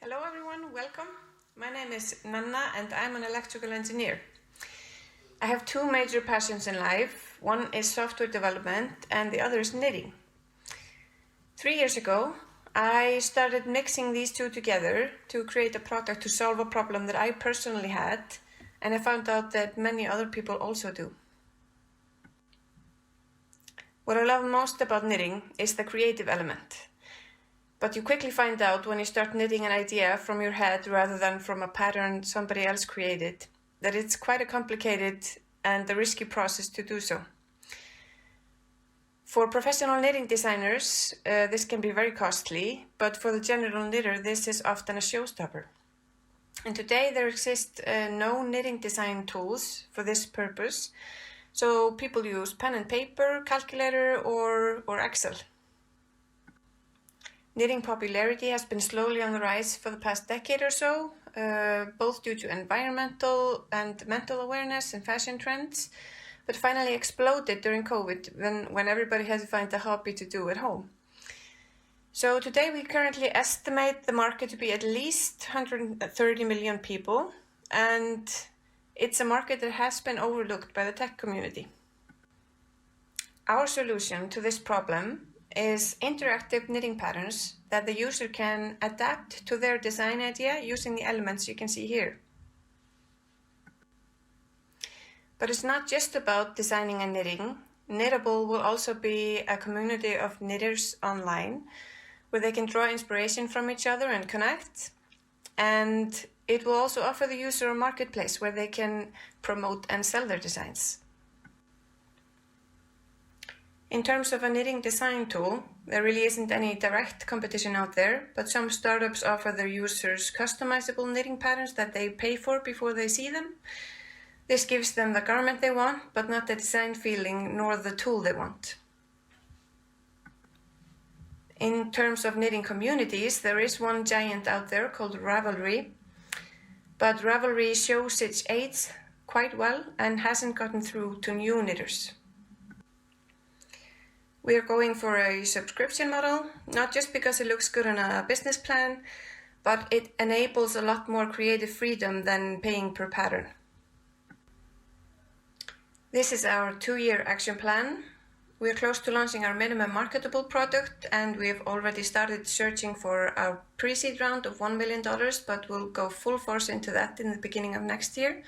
Hello everyone, welcome. My name is Nanna and I'm an electrical engineer. I have two major passions in life. One is software development and the other is knitting. 3 years ago, I started mixing these two together to create a product to solve a problem that I personally had, and I found out that many other people also do. What I love most about knitting is the creative element. But you quickly find out when you start knitting an idea from your head rather than from a pattern somebody else created, that it's quite a complicated and a risky process to do so. For professional knitting designers, this can be very costly, but for the general knitter, this is often a showstopper. And today there exist no knitting design tools for this purpose, so people use pen and paper, calculator, or Excel. Knitting popularity has been slowly on the rise for the past decade or so, both due to environmental and mental awareness and fashion trends, but finally exploded during COVID when everybody had to find a hobby to do at home. So today we currently estimate the market to be at least 130 million people, and it's a market that has been overlooked by the tech community. Our solution to this problem is interactive knitting patterns that the user can adapt to their design idea using the elements you can see here. But it's not just about designing and knitting. Knittable will also be a community of knitters online where they can draw inspiration from each other and connect. And it will also offer the user a marketplace where they can promote and sell their designs. In terms of a knitting design tool, there really isn't any direct competition out there, but some startups offer their users customizable knitting patterns that they pay for before they see them. This gives them the garment they want, but not the design feeling nor the tool they want. In terms of knitting communities, there is one giant out there called Ravelry, but Ravelry shows its age quite well and hasn't gotten through to new knitters. We are going for a subscription model, not just because it looks good on a business plan, but it enables a lot more creative freedom than paying per pattern. This is our 2-year action plan. We are close to launching our minimum marketable product, and we have already started searching for our pre-seed round of $1 million, but we'll go full force into that in the beginning of next year.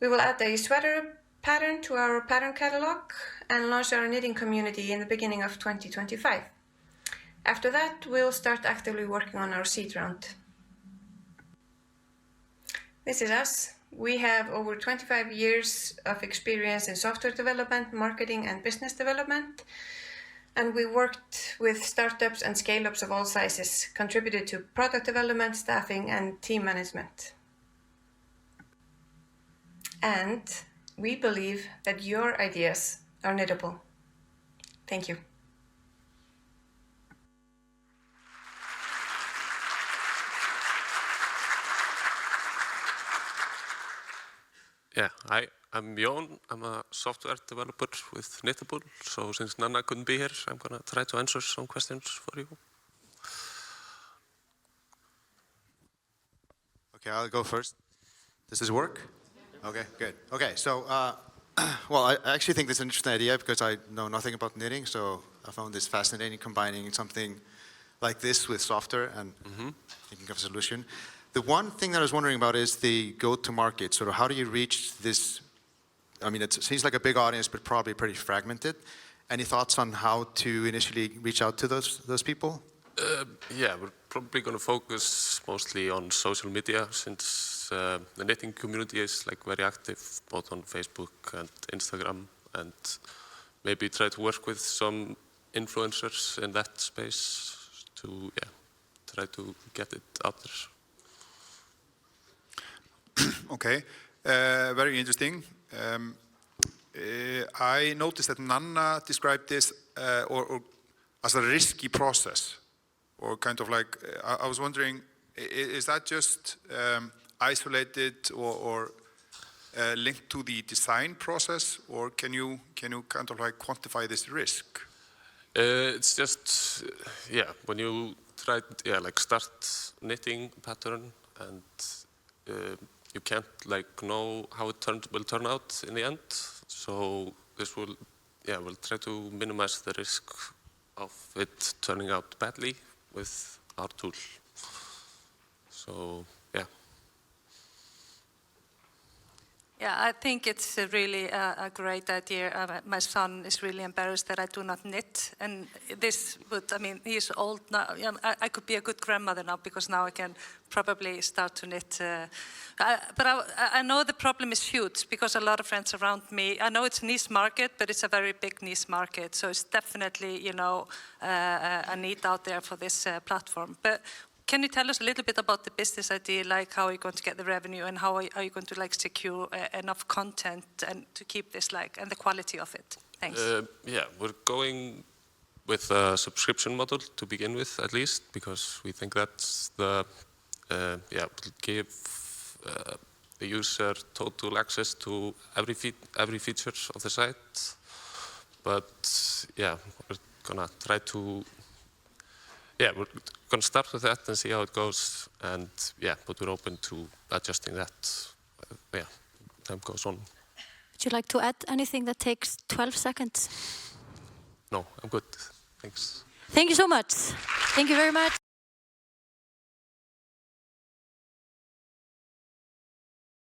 We will add a sweater pattern to our pattern catalog and launch our knitting community in the beginning of 2025. After that, we'll start actively working on our seed round. This is us. We have over 25 years of experience in software development, marketing, and business development, and we worked with startups and scale-ups of all sizes, contributed to product development, staffing, and team management. And we believe that your ideas are knittable. Thank you. Yeah, I'm Jón. I'm a software developer with Knittable. So since Nanna couldn't be here, I'm going to try to answer some questions for you. Okay, I'll go first. Does this work? Okay, good. Okay, so, well, I actually think this is an interesting idea because I know nothing about knitting, so I found this fascinating, combining something like this with software and thinking of a solution. The one thing that I was wondering about is the go-to-market. Sort of how do you reach this? I mean, it seems like a big audience, but probably pretty fragmented. Any thoughts on how to initially reach out to those people? Yeah, we're probably going to focus mostly on social media since the knitting community is like very active both on Facebook and Instagram, and maybe try to work with some influencers in that space to try to get it out there. Okay, very interesting. I noticed that Nanna described this or as a risky process, or kind of like, I was wondering, is that just isolated or linked to the design process, or can you kind of like quantify this risk? It's just, when you try, like start knitting pattern and you can't like know how it will turn out in the end. So this will, we'll try to minimize the risk of it turning out badly with our tool. So, yeah. Yeah, I think it's really a great idea. My son is really embarrassed that I do not knit, and this would, I mean, he's old now. I could be a good grandmother now because now I can probably start to knit. But I know the problem is huge because a lot of friends around me, I know it's a niche market, but it's a very big niche market. So it's definitely, you know, a need out there for this platform. But can you tell us a little bit about the business idea, like how are you going to get the revenue and how are you going to like secure enough content and to keep this like, and the quality of it? Thanks. We're going with a subscription model to begin with at least, because we think that's the, will give the user total access to every feature of the site. But we're gonna try to, we're going to start with that and see how it goes, and but we're open to adjusting that. Time goes on. Would you like to add anything that takes 12 seconds? No, I'm good. Thanks. Thank you so much. Thank you very much.